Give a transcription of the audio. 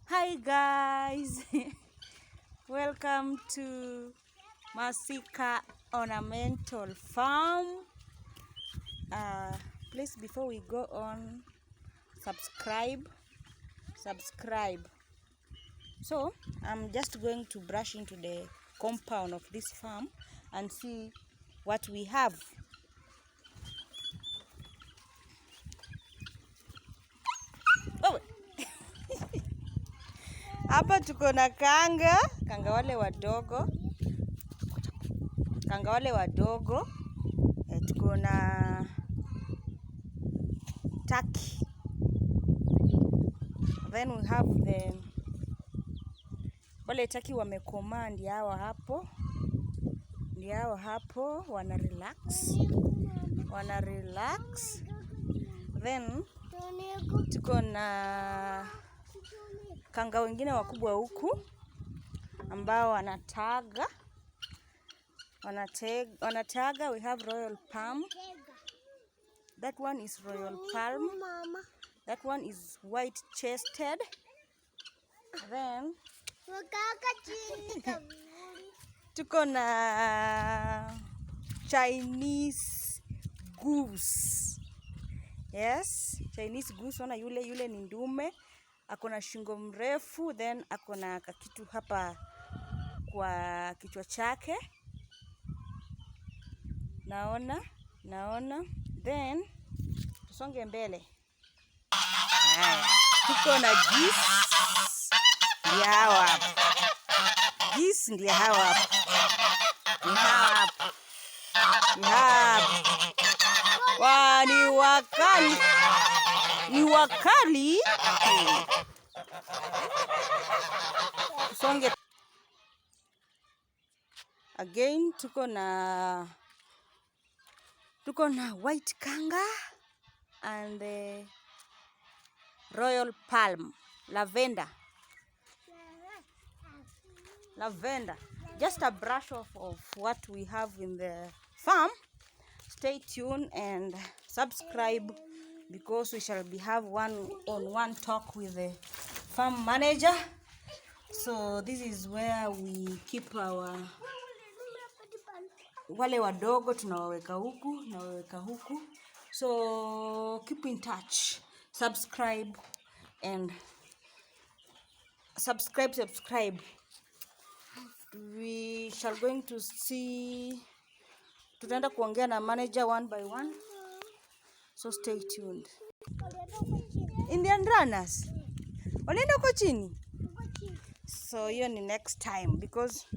Hi guys, welcome to Masika Ornamental Farm. Please, before we go on, subscribe. So I'm just going to brush into the compound of this farm and see what we have. Oh. Hapa tuko na kanga wale wadogo, tuko na turkey. Then we have the wale turkey wamekomaa, ndio hapo wana relax. Then tuko na kanga wengine wakubwa huku ambao wanataga. We have royal palm. That one is royal palm. That one is white chested. Then tuko na Chinese goose. Yes, Chinese goose. Ona yule ni ndume, akona shingo mrefu, then akona kakitu hapa kwa kichwa chake. Naona. Then tusonge mbele. Tuko na geese. Ndio hawa hapa. Ni wakali. Tusonge again. Tuko na white kanga and the royal palm, lavender. Just a brush off of what we have in the farm. Stay tuned and subscribe, because we shall have one-on-one talk with the farm manager. So this is where we keep our wale wadogo, tunawaweka huku na waweka huku. So keep in touch, subscribe. We shall going to see, tutaenda kuongea na manager one by one, so stay tuned. Indian runners wanaenda huko chini, so hiyo ni next time, because